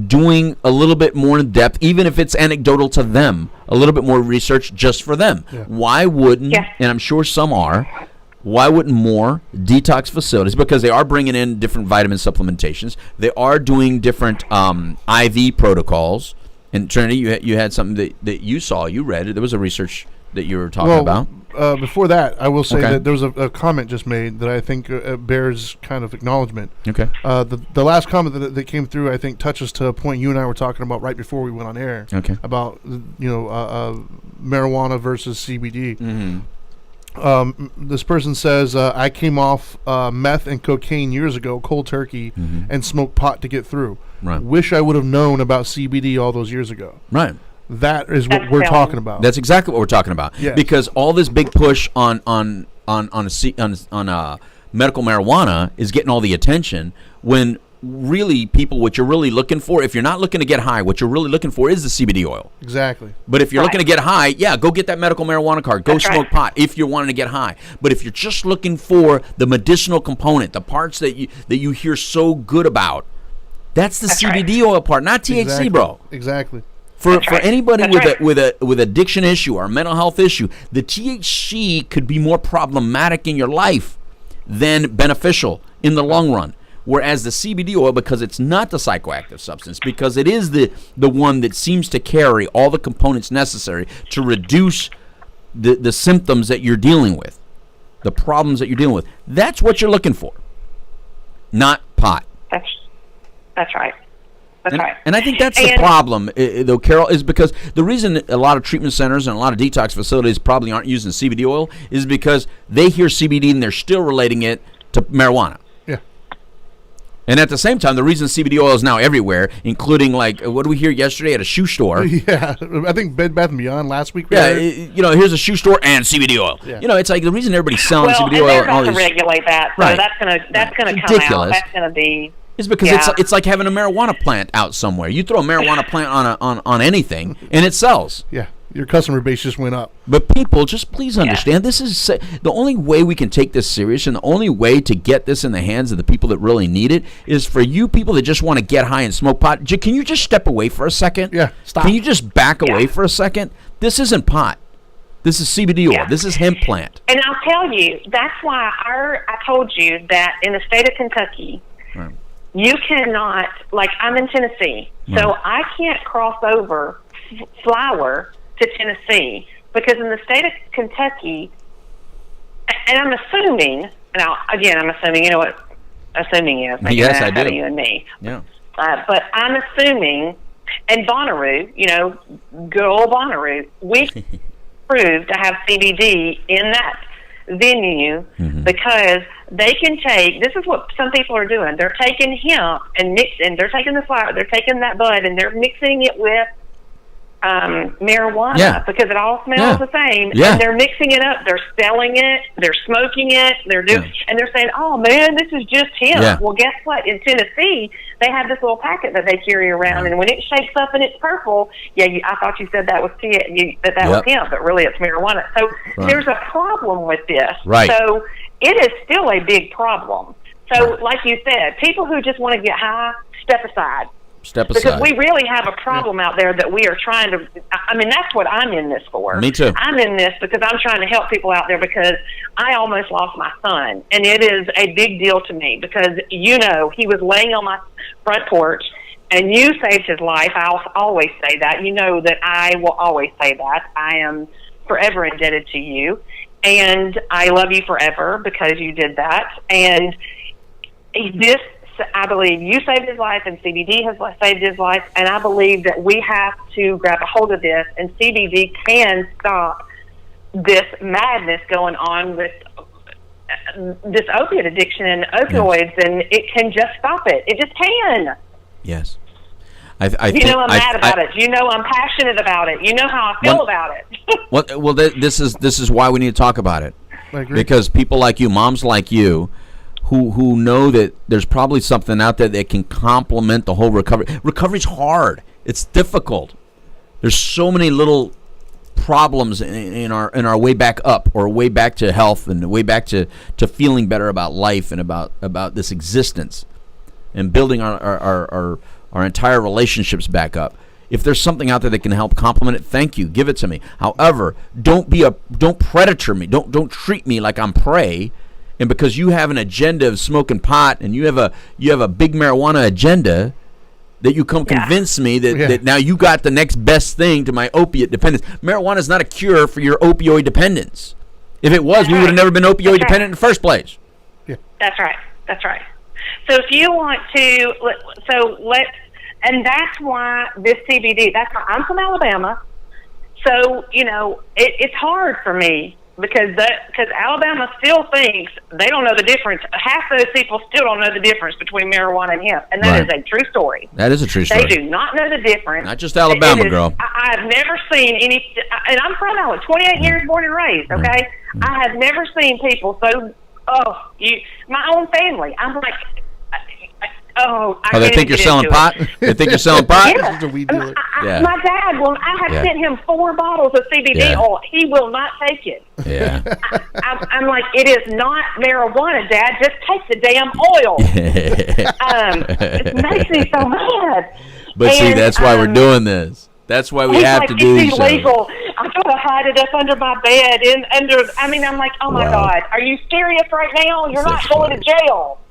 doing a little bit more in depth, even if it's anecdotal to them, a little bit more research just for them. Yeah. Why wouldn't, and I'm sure some are, why wouldn't more detox facilities, because they are bringing in different vitamin supplementations, they are doing different IV protocols. And Trinity, you had something that you read, there was a research that you were talking about. Before that, I will say that there was a comment just made that I think bears kind of acknowledgement. Okay. The last comment that came through, I think, touches to a point you and I were talking about right before we went on air. Okay. About marijuana versus CBD. Mm-hmm. This person says, I came off meth and cocaine years ago, cold turkey, and smoked pot to get through. Right. Wish I would have known about CBD all those years ago. Right. That is what we're talking about. That's exactly what we're talking about. Yes. Because all this big push on medical marijuana is getting all the attention, when really people, what you're really looking for, if you're not looking to get high, what you're really looking for is the CBD oil. Exactly. But if you're looking to get high, go get that medical marijuana card. Go smoke pot if you're wanting to get high. But if you're just looking for the medicinal component, the parts that you hear so good about, that's the CBD oil part, not THC, bro. Exactly. For anybody with addiction issue or a mental health issue, the THC could be more problematic in your life than beneficial in the long run. Whereas the CBD oil, because it's not the psychoactive substance, because it is the one that seems to carry all the components necessary to reduce the symptoms that you're dealing with, the problems that you're dealing with. That's what you're looking for, not pot. That's right. That's right. And I think that's the problem, though, Carol, is because the reason a lot of treatment centers and a lot of detox facilities probably aren't using CBD oil is because they hear CBD and they're still relating it to marijuana. Yeah. And at the same time, the reason CBD oil is now everywhere, including, like, what did we hear yesterday at a shoe store? Yeah, I think Bed Bath & Beyond last week. Here's a shoe store and CBD oil. Yeah. It's like the reason everybody's selling CBD oil. They're about to regulate that, so that's gonna come out. That's gonna be. It's because it's like having a marijuana plant out somewhere. You throw a marijuana plant on anything, and it sells. Yeah, your customer base just went up. But people, just please understand, this is the only way we can take this serious, and the only way to get this in the hands of the people that really need it is for you people that just want to get high and smoke pot. Can you just step away for a second? Yeah, stop. Can you just back away for a second? This isn't pot. This is CBD oil. This is hemp plant. And I'll tell you, that's why I told you that in the state of Kentucky, you cannot, like, I'm in Tennessee, so I can't cross over flour to Tennessee, because in the state of Kentucky, and I'm assuming, now, again, you know what, assuming is. Making Yes, an I ass out of do. you and me. Yeah. But I'm assuming, and Bonnaroo, good old Bonnaroo, we proved to have CBD in that venue because they can take, this is what some people are doing, they're taking hemp and mixing, they're taking the flower, they're taking that bud and they're mixing it with marijuana because it all smells the same, and they're mixing it up, they're selling it, they're smoking it, they're doing, and they're saying, "Oh man, this is just hemp." Yeah. Well, guess what? In Tennessee, they have this little packet that they carry around, and when it shakes up and it's purple, I thought you said that was that was hemp, but really it's marijuana. So there's a problem with this. Right. So it is still a big problem. So, like you said, people who just want to get high, step aside. Because we really have a problem out there that we are trying to, that's what I'm in this for. Me too. I'm in this because I'm trying to help people out there because I almost lost my son. And it is a big deal to me because, he was laying on my front porch and you saved his life. I'll always say that. You know that I will always say that. I am forever indebted to you. And I love you forever because you did that. And I believe you saved his life and CBD has saved his life, and I believe that we have to grab a hold of this, and CBD can stop this madness going on with this opiate addiction and opioids, and it can just stop it. It just can. Yes. I'm mad about it. I'm passionate about it. You know how I feel about it. Well, this is why we need to talk about it. I agree. Because people like you, moms like you, who know that there's probably something out there that can complement the whole recovery. Recovery's hard. It's difficult. There's so many little problems in our way back up, or way back to health, and the way back to feeling better about life and about this existence, and building our entire relationships back up. If there's something out there that can help complement it, thank you. Give it to me. However, don't predator me. Don't treat me like I'm prey. And because you have an agenda of smoking pot, and you have a big marijuana agenda, that you come convince me that now you got the next best thing to my opiate dependence. Marijuana is not a cure for your opioid dependence. If it was, we would have never been opioid dependent in the first place. Yeah. That's right. So if you want to, and that's why this CBD. That's why I'm from Alabama. So it's hard for me. Because Alabama still thinks they don't know the difference. Half those people still don't know the difference between marijuana and hemp, and that is a true story. That is a true story. They do not know the difference. Not just Alabama, girl. I've never seen any, and I'm from Alabama, 28 years born and raised. Okay, I have never seen people my own family. I'm like. They think you're selling pot? They think you're selling pot? Yeah. My dad I have sent him 4 bottles of CBD oil. He will not take it. Yeah. I'm like, it is not marijuana, Dad. Just take the damn oil. It makes me so mad. But see, that's why we're doing this. That's why we have to do these shows. It's illegal. I'm going to hide it up under my bed. I'm like, oh my God. Are you serious right now? You're not going to jail.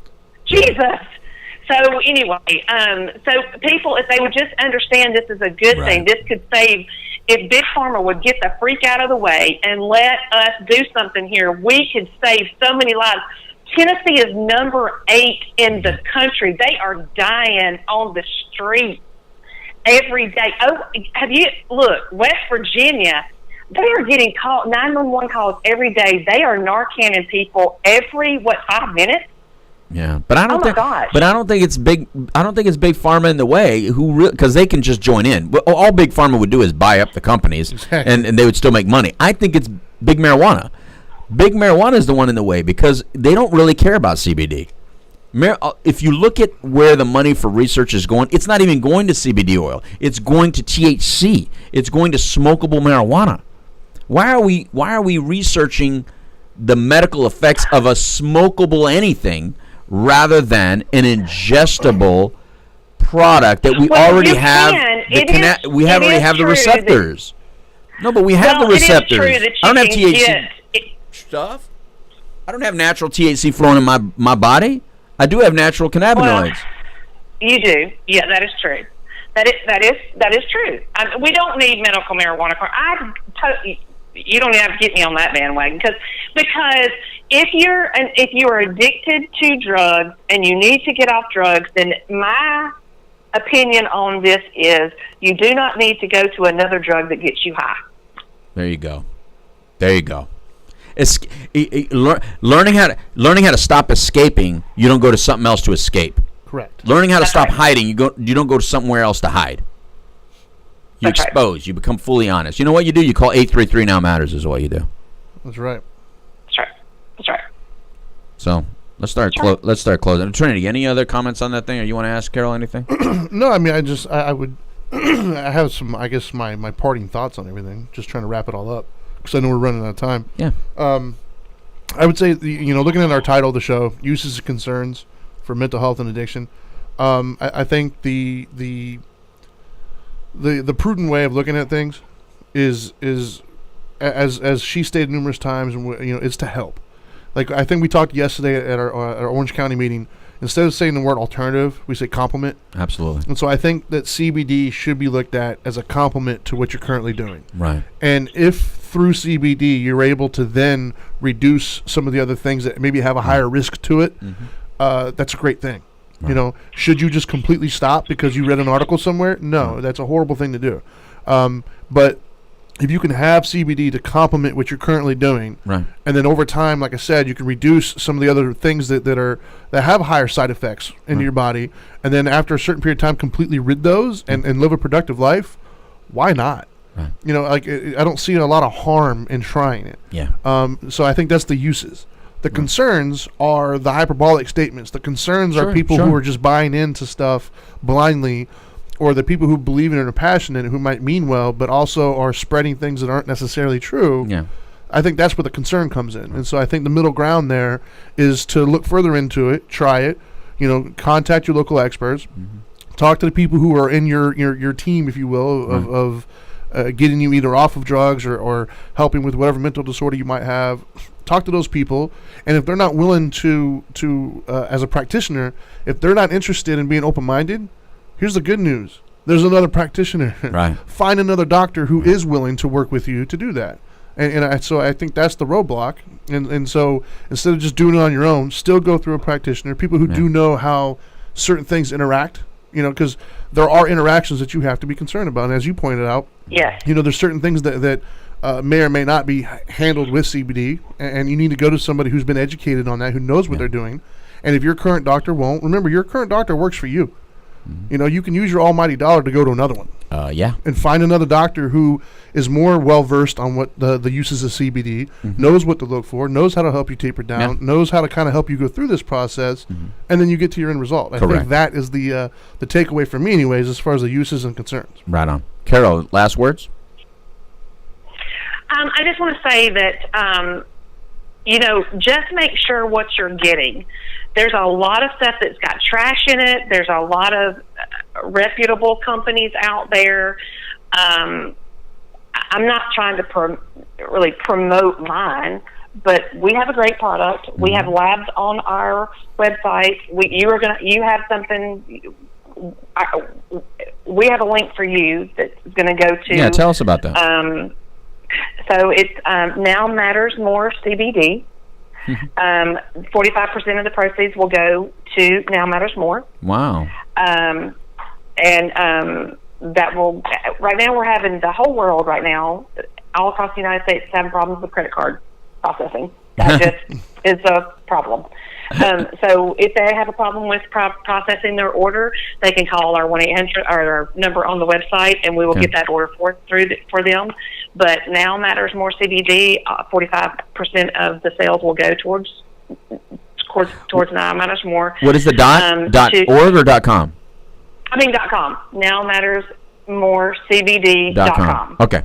Jesus. So anyway, so people, if they would just understand this is a good thing, this could save, if Big Pharma would get the freak out of the way and let us do something here, we could save so many lives. Tennessee is number 8 in the country. They are dying on the street every day. Look, West Virginia, they are getting 911 calls every day. They are Narcaning people every, 5 minutes? Yeah, but I don't think it's big. I don't think it's Big Pharma in the way because they can just join in. All Big Pharma would do is buy up the companies, and they would still make money. I think it's Big Marijuana. Big Marijuana is the one in the way because they don't really care about CBD. If you look at where the money for research is going, it's not even going to CBD oil. It's going to THC. It's going to smokable marijuana. Why are we researching the medical effects of a smokable anything rather than an ingestible product that we already have? We already have the receptors. No, but we have the receptors. I don't have THC stuff. I don't have natural THC flowing in my body. I do have natural cannabinoids. You do. Yeah, that is true. That is true. We don't need medical marijuana. You don't have to get me on that bandwagon because if you are addicted to drugs and you need to get off drugs, then my opinion on this is you do not need to go to another drug that gets you high. There you go. Learning how to stop escaping. You don't go to something else to escape. Correct. Learning how to stop right. hiding. You don't go to somewhere else to hide. You That's expose. Right. You become fully honest. You know what you do? You call 833 Now Matters is what you do. That's right. That's right. So let's start closing. Trinity, any other comments on that thing, or you want to ask Carol anything? No, I mean, I would. I have some. I guess my parting thoughts on everything. Just trying to wrap it all up because I know we're running out of time. Yeah. I would say, looking at our title of the show, uses and concerns for mental health and addiction. I think the prudent way of looking at things is as she stated numerous times, and it's to help. Like I think we talked yesterday at our Orange County meeting. Instead of saying the word alternative, we say complement. Absolutely. And so I think that CBD should be looked at as a complement to what you're currently doing. Right. And if through CBD you're able to then reduce some of the other things that maybe have a higher risk to it, that's a great thing. Right. Should you just completely stop because you read an article somewhere? No, that's a horrible thing to do. But if you can have CBD to complement what you're currently doing, right, and then over time, like I said, you can reduce some of the other things that have higher side effects into your body, and then after a certain period of time, completely rid those and live a productive life. Why not? Right. I don't see a lot of harm in trying it. Yeah. So I think that's the uses. The concerns are the hyperbolic statements. The concerns are people who are just buying into stuff blindly, or the people who believe in it and are passionate, who might mean well, but also are spreading things that aren't necessarily true. Yeah. I think that's where the concern comes in. And so I think the middle ground there is to look further into it, try it, contact your local experts, talk to the people who are in your team, if you will, of getting you either off of drugs or helping with whatever mental disorder you might have. Talk to those people, and if they're not willing to as a practitioner, if they're not interested in being open-minded, here's the good news. There's another practitioner. Right. Find another doctor who is willing to work with you to do that. So I think that's the roadblock. And so instead of just doing it on your own, still go through a practitioner, people who do know how certain things interact, because there are interactions that you have to be concerned about. And as you pointed out, there's certain things that may or may not be handled with CBD, and you need to go to somebody who's been educated on that, who knows what they're doing. And if your current doctor won't, remember, your current doctor works for you. You can use your almighty dollar to go to another one. And find another doctor who is more well-versed on what the uses of CBD, knows what to look for, knows how to help you taper down, knows how to kind of help you go through this process, and then you get to your end result. I think that is the takeaway for me anyways, as far as the uses and concerns. Right on. Carol, last words? I just want to say that, just make sure what you're getting. There's a lot of stuff that's got trash in it. There's a lot of reputable companies out there. I'm not trying to really promote mine, but we have a great product. We have labs on our website. You have something. We have a link for you that's going to go to. Yeah, tell us about that. So it's Now Matters More CBD. 45% of the proceeds will go to Now Matters More. Wow. And that will, right now we're having the whole world right now, all across the United States, having problems with credit card processing. That just is a problem. So if they have a problem with processing their order, they can call our 1-800 or our number on the website, and we will get that order for them. But Now Matters More CBD, 45% of the sales will go towards Now Matters More. What is the .org or .com? .com. Now Matters More CBD.com. Okay.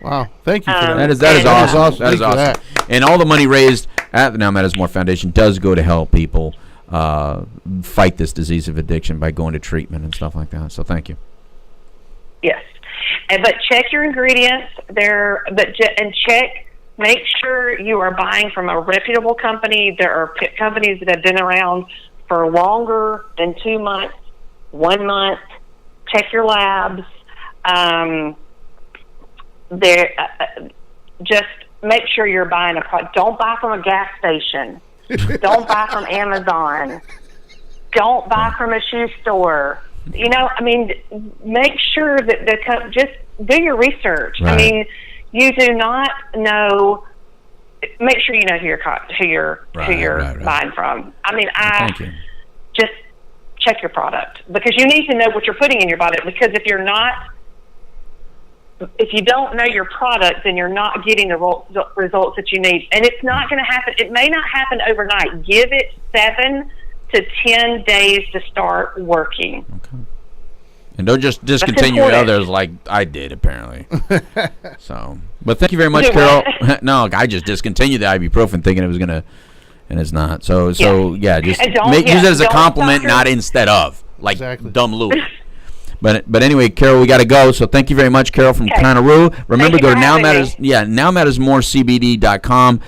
Wow, thank you for that. That is awesome. That is awesome. And all the money raised at the Now Matters More Foundation does go to help people fight this disease of addiction by going to treatment and stuff like that. So thank you. Yes, but check your ingredients there. Make sure you are buying from a reputable company. There are companies that have been around for longer than 2 months, 1 month. Check your labs. make sure you're buying a product. Don't buy from a gas station. Don't buy from Amazon. Don't buy from a shoe store. You know, I mean, make sure that just do your research. Right. I mean, you do not know. Make sure you know who you're buying from. I mean, Thank you. Just check your product, because you need to know what you're putting in your product. Because if you don't know your product, then you're not getting the results that you need. And it's not going to happen. It may not happen overnight. Give it 7 to 10 days to start working. Okay. And don't just discontinue others like I did, apparently. So, but thank you very much, Carol. No, I just discontinued the ibuprofen thinking it was going to, and it's not. So use it as a compliment, not instead of, like dumb Louie. But anyway, Carol, we got to go. So thank you very much, Carol from Cannaroo. Remember, go to NowMattersMore.com.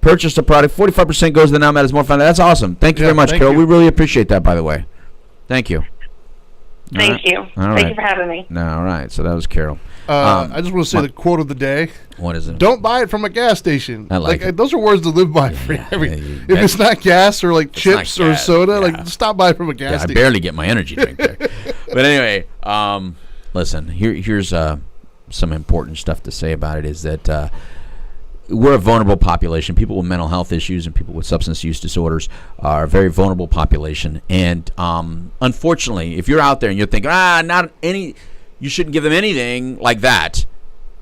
Purchase the product. 45% goes to the Now Matters More Fund. That's awesome. Thank you very much, Carol. We really appreciate that, by the way. Thank you. Thank you. Thank you for having me. All right. So that was Carol. I just want to say the quote of the day. What is it? Don't buy it from a gas station. I like it. Those are words to live by. If it's not gas or like chips or soda, stop by from a gas station. I barely get my energy drink there. But anyway, listen, here's some important stuff to say about it is that we're a vulnerable population. People with mental health issues and people with substance use disorders are a very vulnerable population. And unfortunately, if you're out there and you're thinking, you shouldn't give them anything like that,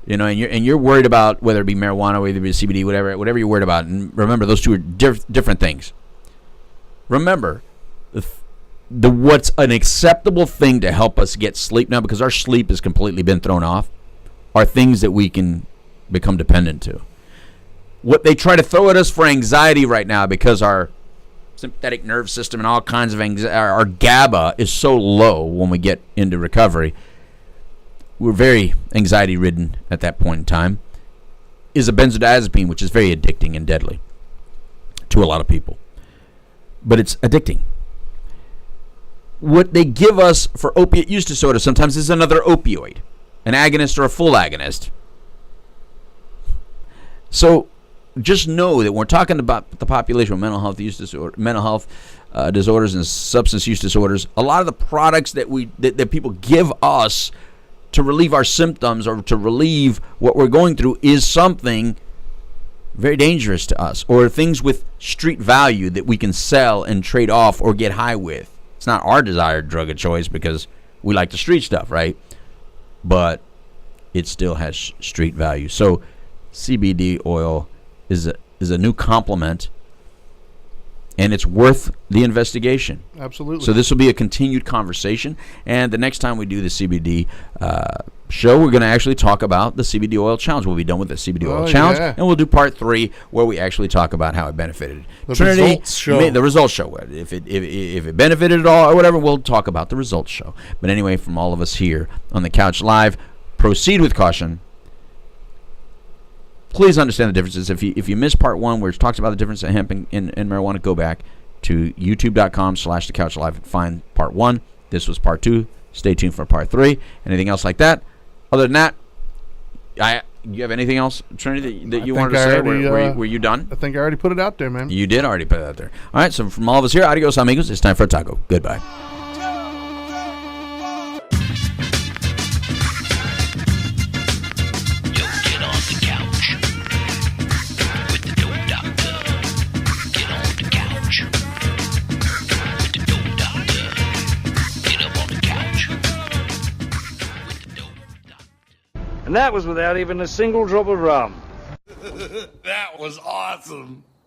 you know, and you're worried about whether it be marijuana, whether it be CBD, whatever you're worried about. And remember, those two are different things. Remember, what's an acceptable thing to help us get sleep now, because our sleep has completely been thrown off, are things that we can become dependent to. What they try to throw at us for anxiety right now, because our sympathetic nerve system and all kinds of anxiety, our GABA is so low when we get into recovery, we're very anxiety ridden at that point in time, is a benzodiazepine, which is very addicting and deadly to a lot of people. But it's addicting. What they give us for opiate use disorder sometimes is another opioid, an agonist or a full agonist. So just know that when we're talking about the population with mental health disorders and substance use disorders, a lot of the products that people give us to relieve our symptoms or to relieve what we're going through is something very dangerous to us, or things with street value that we can sell and trade off or get high with. It's not our desired drug of choice because we like the street stuff, right? But it still has street value. So CBD oil is a new complement, and it's worth the investigation. Absolutely. So this will be a continued conversation, and the next time we do the CBD show, we're going to actually talk about the CBD oil challenge. We'll be done with the CBD oil challenge, and we'll do part 3 where we actually talk about how it benefited. The results show. If it benefited at all or whatever, we'll talk about the results show. But anyway, from all of us here on the Couch Live, proceed with caution. Please understand the differences. If you missed part 1 where it talks about the difference in hemp and marijuana, go back to youtube.com/thecouchlive and find part 1. This was part 2. Stay tuned for part 3. Anything else like that? Other than that, you have anything else, Trinity, that you wanted to say? Were you done? I think I already put it out there, man. You did already put it out there. All right, so from all of us here, adios, amigos. It's time for a taco. Goodbye. And that was without even a single drop of rum. That was awesome.